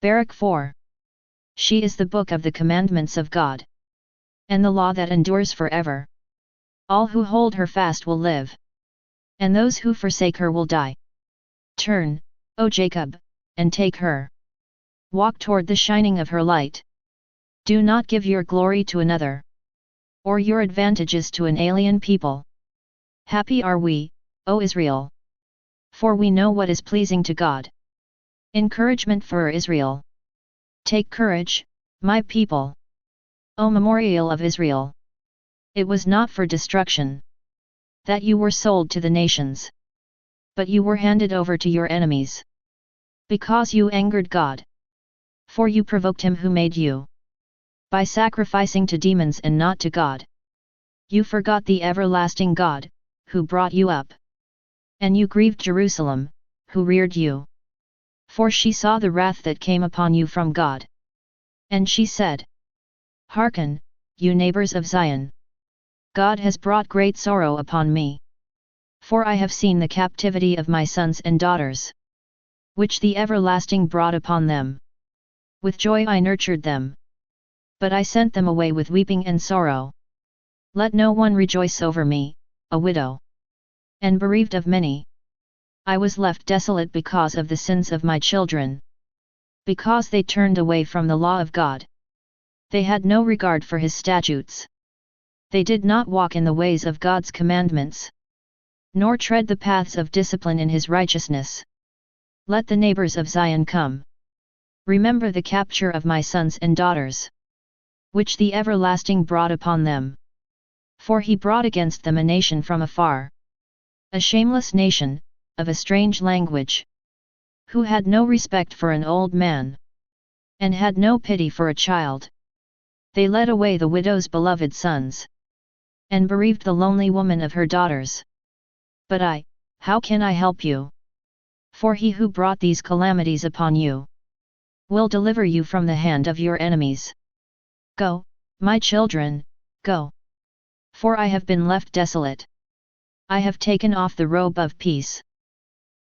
Baruch 4. She is the book of the commandments of God, and the law that endures forever. All who hold her fast will live, and those who forsake her will die. Turn, O Jacob, and take her. Walk toward the shining of her light. Do not give your glory to another, or your advantages to an alien people. Happy are we, O Israel, for we know what is pleasing to God. Encouragement for Israel. Take courage, my people, O memorial of Israel. It was not for destruction that you were sold to the nations, but you were handed over to your enemies, because you angered God. For you provoked him who made you, by sacrificing to demons and not to God. You forgot the everlasting God, who brought you up, and you grieved Jerusalem, who reared you. For she saw the wrath that came upon you from God, and she said, Hearken, you neighbors of Zion. God has brought great sorrow upon me. For I have seen the captivity of my sons and daughters, which the everlasting brought upon them. With joy I nurtured them, but I sent them away with weeping and sorrow. Let no one rejoice over me, a widow, and bereaved of many. I was left desolate because of the sins of my children, because they turned away from the law of God. They had no regard for his statutes. They did not walk in the ways of God's commandments, nor tread the paths of discipline in his righteousness. Let the neighbors of Zion come. Remember the capture of my sons and daughters, which the everlasting brought upon them. For he brought against them a nation from afar, a shameless nation, of a strange language, who had no respect for an old man, and had no pity for a child. They led away the widow's beloved sons, and bereaved the lonely woman of her daughters. But I, how can I help you? For he who brought these calamities upon you, will deliver you from the hand of your enemies. Go, my children, go. For I have been left desolate. I have taken off the robe of peace,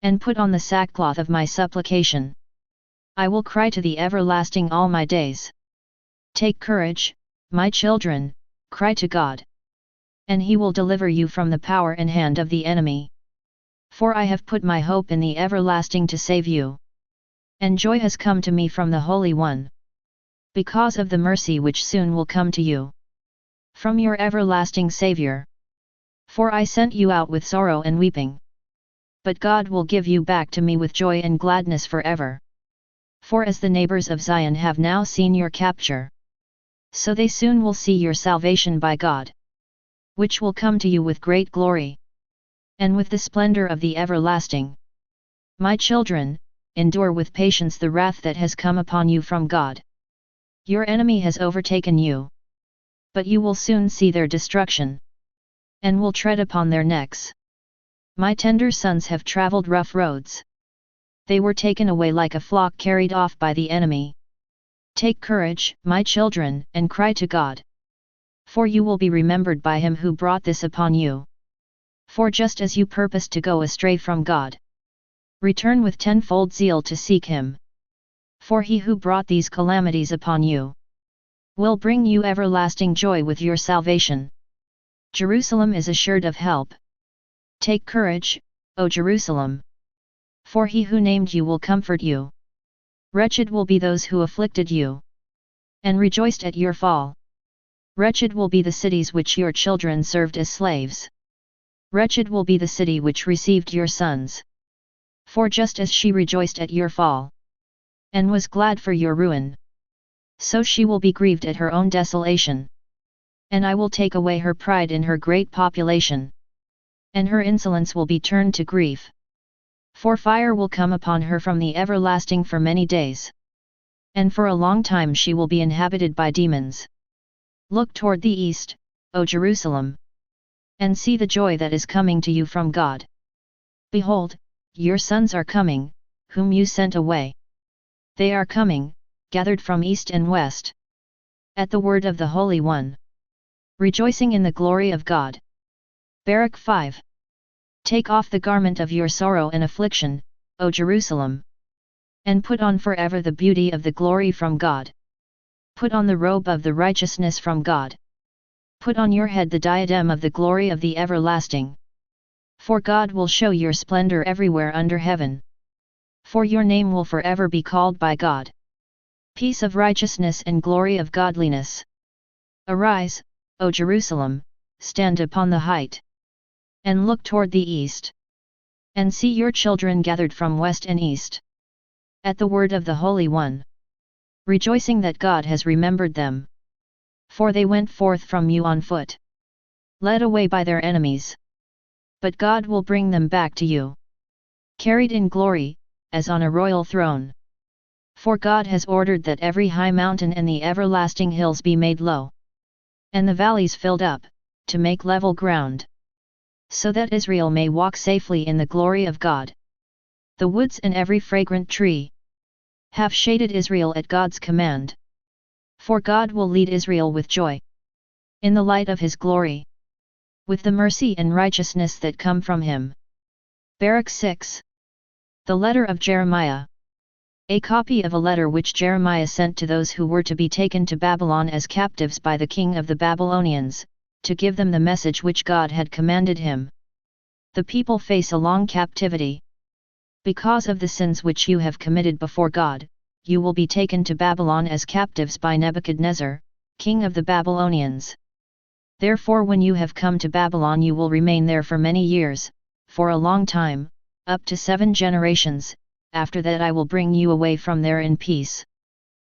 and put on the sackcloth of my supplication. I will cry to the everlasting all my days. Take courage, my children, cry to God, and he will deliver you from the power and hand of the enemy. For I have put my hope in the everlasting to save you, and joy has come to me from the Holy One, because of the mercy which soon will come to you from your everlasting Saviour. For I sent you out with sorrow and weeping, but God will give you back to me with joy and gladness forever. For as the neighbors of Zion have now seen your capture, so they soon will see your salvation by God, which will come to you with great glory, and with the splendor of the everlasting. My children, endure with patience the wrath that has come upon you from God. Your enemy has overtaken you, but you will soon see their destruction, and will tread upon their necks. My tender sons have traveled rough roads. They were taken away like a flock carried off by the enemy. Take courage, my children, and cry to God, for you will be remembered by him who brought this upon you. For just as you purposed to go astray from God, return with tenfold zeal to seek him. For he who brought these calamities upon you will bring you everlasting joy with your salvation. Jerusalem is assured of help. Take courage, O Jerusalem, for he who named you will comfort you. Wretched will be those who afflicted you, and rejoiced at your fall. Wretched will be the cities which your children served as slaves. Wretched will be the city which received your sons. For just as she rejoiced at your fall, and was glad for your ruin, so she will be grieved at her own desolation. And I will take away her pride in her great population, and her insolence will be turned to grief. For fire will come upon her from the everlasting for many days, and for a long time she will be inhabited by demons. Look toward the east, O Jerusalem, and see the joy that is coming to you from God. Behold, your sons are coming, whom you sent away. They are coming, gathered from east and west, at the word of the Holy One, rejoicing in the glory of God. Baruch 5. Take off the garment of your sorrow and affliction, O Jerusalem, And put on forever the beauty of the glory from God. Put on the robe of the righteousness from God. Put on your head the diadem of the glory of the everlasting. For God will show your splendor everywhere under heaven. For your name will forever be called by God. Peace of righteousness and glory of godliness. Arise, O Jerusalem, stand upon the height. And look toward the east. And see your children gathered from west and east. At the word of the Holy One. Rejoicing that God has remembered them. For they went forth from you on foot. Led away by their enemies. But God will bring them back to you. Carried in glory, as on a royal throne. For God has ordered that every high mountain and the everlasting hills be made low. And the valleys filled up, to make level ground. So that Israel may walk safely in the glory of God. The woods and every fragrant tree have shaded Israel at God's command. For God will lead Israel with joy. In the light of his glory. With the mercy and righteousness that come from him. Baruch 6. The letter of Jeremiah. A copy of a letter which Jeremiah sent to those who were to be taken to Babylon as captives by the king of the Babylonians, to give them the message which God had commanded him. The people face a long captivity. Because of the sins which you have committed before God, you will be taken to Babylon as captives by Nebuchadnezzar, king of the Babylonians. Therefore when you have come to Babylon you will remain there for many years, for a long time, up to 7 generations, after that I will bring you away from there in peace.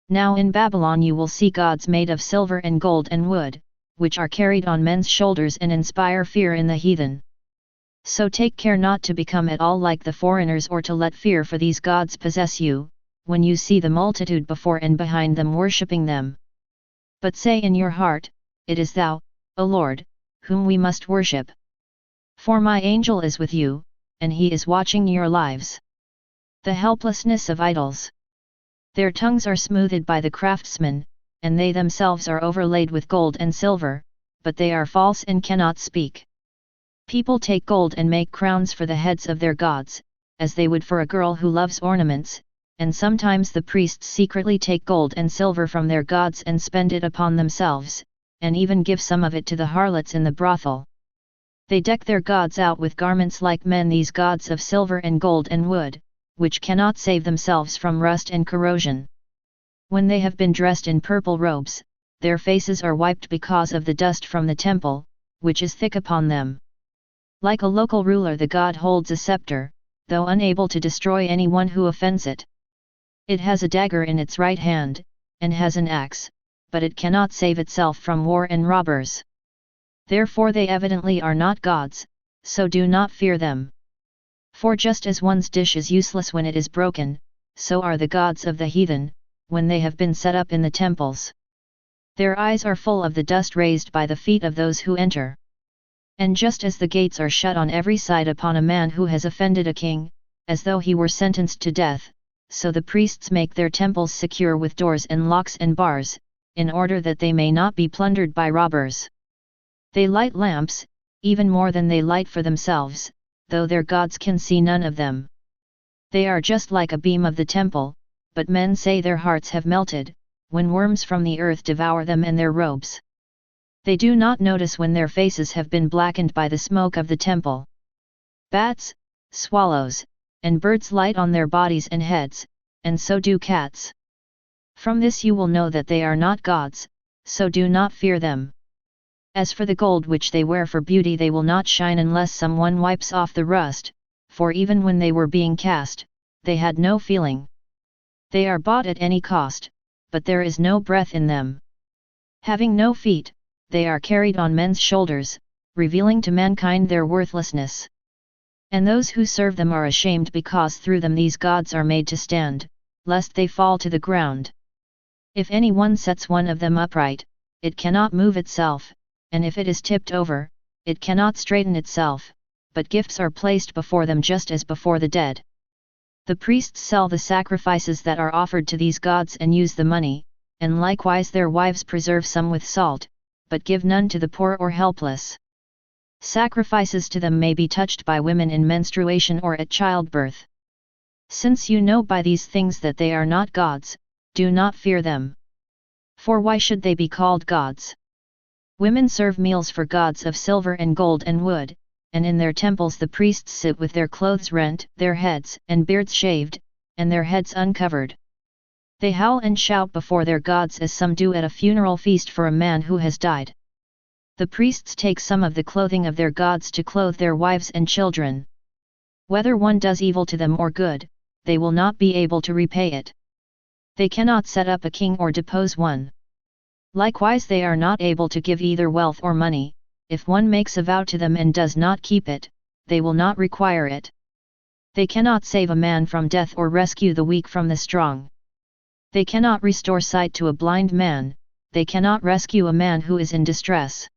Now in Babylon you will see gods made of silver and gold and wood, which are carried on men's shoulders and inspire fear in the heathen. So take care not to become at all like the foreigners or to let fear for these gods possess you, when you see the multitude before and behind them worshipping them. But say in your heart, it is thou, O Lord, whom we must worship. For my angel is with you, and he is watching your lives. The helplessness of idols. Their tongues are smoothed by the craftsman, and they themselves are overlaid with gold and silver, but they are false and cannot speak. People take gold and make crowns for the heads of their gods, as they would for a girl who loves ornaments, and sometimes the priests secretly take gold and silver from their gods and spend it upon themselves, and even give some of it to the harlots in the brothel. They deck their gods out with garments like men, these gods of silver and gold and wood, which cannot save themselves from rust and corrosion. When they have been dressed in purple robes, their faces are wiped because of the dust from the temple, which is thick upon them. Like a local ruler the god holds a scepter, though unable to destroy anyone who offends it. It has a dagger in its right hand, and has an axe, but it cannot save itself from war and robbers. Therefore they evidently are not gods, so do not fear them. For just as one's dish is useless when it is broken, so are the gods of the heathen, when they have been set up in the temples. Their eyes are full of the dust raised by the feet of those who enter. And just as the gates are shut on every side upon a man who has offended a king, as though he were sentenced to death, so the priests make their temples secure with doors and locks and bars, in order that they may not be plundered by robbers. They light lamps, even more than they light for themselves, though their gods can see none of them. They are just like a beam of the temple, but men say their hearts have melted, when worms from the earth devour them and their robes. They do not notice when their faces have been blackened by the smoke of the temple. Bats, swallows, and birds light on their bodies and heads, and so do cats. From this you will know that they are not gods, so do not fear them. As for the gold which they wear for beauty, they will not shine unless someone wipes off the rust, for even when they were being cast, they had no feeling. They are bought at any cost, but there is no breath in them. Having no feet, they are carried on men's shoulders, revealing to mankind their worthlessness. And those who serve them are ashamed because through them these gods are made to stand, lest they fall to the ground. If anyone sets one of them upright, it cannot move itself, and if it is tipped over, it cannot straighten itself, but gifts are placed before them just as before the dead. The priests sell the sacrifices that are offered to these gods and use the money, and likewise their wives preserve some with salt, but give none to the poor or helpless. Sacrifices to them may be touched by women in menstruation or at childbirth. Since you know by these things that they are not gods, do not fear them. For why should they be called gods? Women serve meals for gods of silver and gold and wood, and in their temples the priests sit with their clothes rent, their heads and beards shaved, and their heads uncovered. They howl and shout before their gods as some do at a funeral feast for a man who has died. The priests take some of the clothing of their gods to clothe their wives and children. Whether one does evil to them or good, they will not be able to repay it. They cannot set up a king or depose one. Likewise they are not able to give either wealth or money. If one makes a vow to them and does not keep it, they will not require it. They cannot save a man from death or rescue the weak from the strong. They cannot restore sight to a blind man, they cannot rescue a man who is in distress.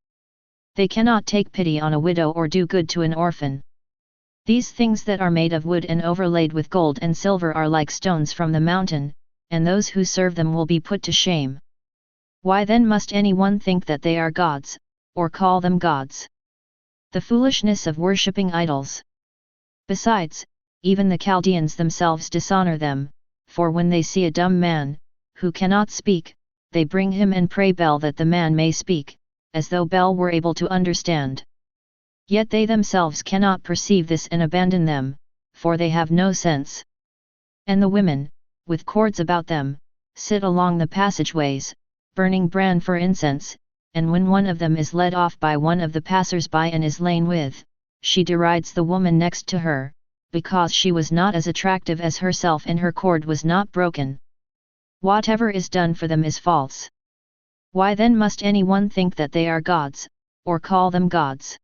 They cannot take pity on a widow or do good to an orphan. These things that are made of wood and overlaid with gold and silver are like stones from the mountain, and those who serve them will be put to shame. Why then must anyone think that they are gods, or call them gods? The foolishness of worshipping idols. Besides, even the Chaldeans themselves dishonor them, for when they see a dumb man, who cannot speak, they bring him and pray Bel that the man may speak, as though Bel were able to understand. Yet they themselves cannot perceive this and abandon them, for they have no sense. And the women, with cords about them, sit along the passageways, burning bran for incense, and when one of them is led off by one of the passers-by and is lain with, she derides the woman next to her, because she was not as attractive as herself and her cord was not broken. Whatever is done for them is false. Why then must anyone think that they are gods, or call them gods?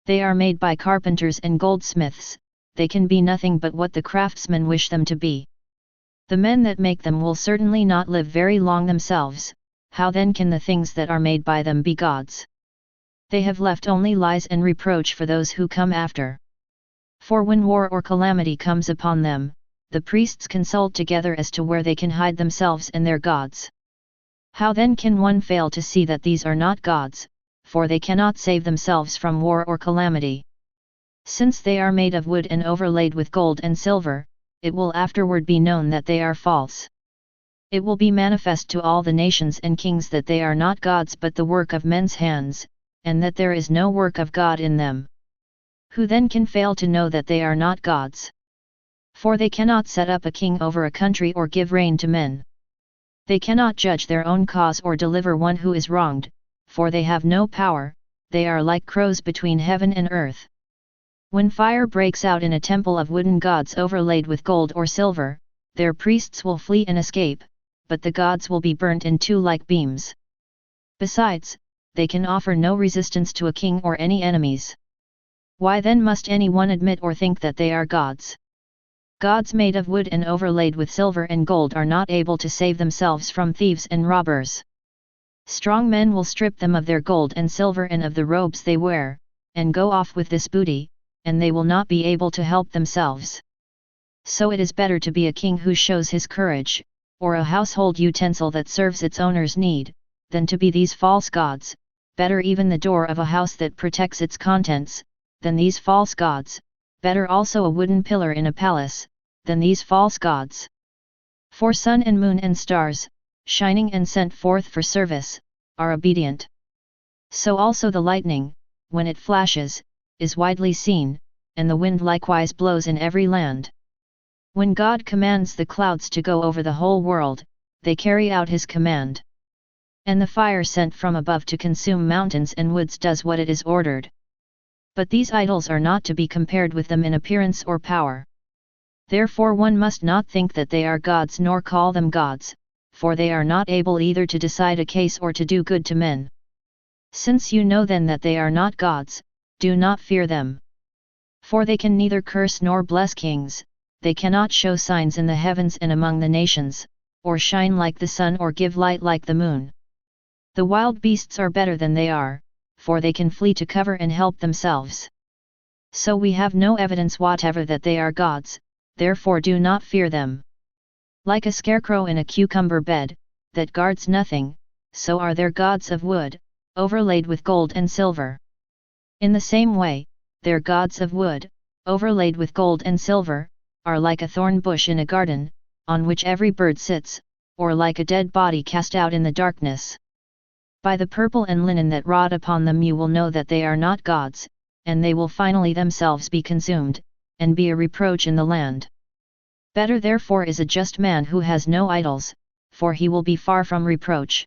They are made by carpenters and goldsmiths, they can be nothing but what the craftsmen wish them to be. The men that make them will certainly not live very long themselves. How then can the things that are made by them be gods? They have left only lies and reproach for those who come after. For when war or calamity comes upon them, the priests consult together as to where they can hide themselves and their gods. How then can one fail to see that these are not gods, for they cannot save themselves from war or calamity? Since they are made of wood and overlaid with gold and silver, it will afterward be known that they are false. It will be manifest to all the nations and kings that they are not gods but the work of men's hands, and that there is no work of God in them. Who then can fail to know that they are not gods? For they cannot set up a king over a country or give reign to men. They cannot judge their own cause or deliver one who is wronged, for they have no power, they are like crows between heaven and earth. When fire breaks out in a temple of wooden gods overlaid with gold or silver, their priests will flee and escape, but the gods will be burnt in two like beams. Besides, they can offer no resistance to a king or any enemies. Why then must anyone admit or think that they are gods? Gods made of wood and overlaid with silver and gold are not able to save themselves from thieves and robbers. Strong men will strip them of their gold and silver and of the robes they wear, and go off with this booty, and they will not be able to help themselves. So it is better to be a king who shows his courage, or a household utensil that serves its owner's need, than to be these false gods, better even the door of a house that protects its contents, than these false gods, better also a wooden pillar in a palace, than these false gods. For sun and moon and stars, shining and sent forth for service, are obedient. So also the lightning, when it flashes, is widely seen, and the wind likewise blows in every land. When God commands the clouds to go over the whole world, they carry out his command. And the fire sent from above to consume mountains and woods does what it is ordered. But these idols are not to be compared with them in appearance or power. Therefore one must not think that they are gods nor call them gods, for they are not able either to decide a case or to do good to men. Since you know then that they are not gods, do not fear them. For they can neither curse nor bless kings, they cannot show signs in the heavens and among the nations, or shine like the sun or give light like the moon. The wild beasts are better than they are, for they can flee to cover and help themselves. So we have no evidence whatever that they are gods, therefore do not fear them. Like a scarecrow in a cucumber bed, that guards nothing, so are their gods of wood, overlaid with gold and silver. In the same way, their gods of wood, overlaid with gold and silver, are like a thorn bush in a garden, on which every bird sits, or like a dead body cast out in the darkness. By the purple and linen that rot upon them you will know that they are not gods, and they will finally themselves be consumed, and be a reproach in the land. Better therefore is a just man who has no idols, for he will be far from reproach.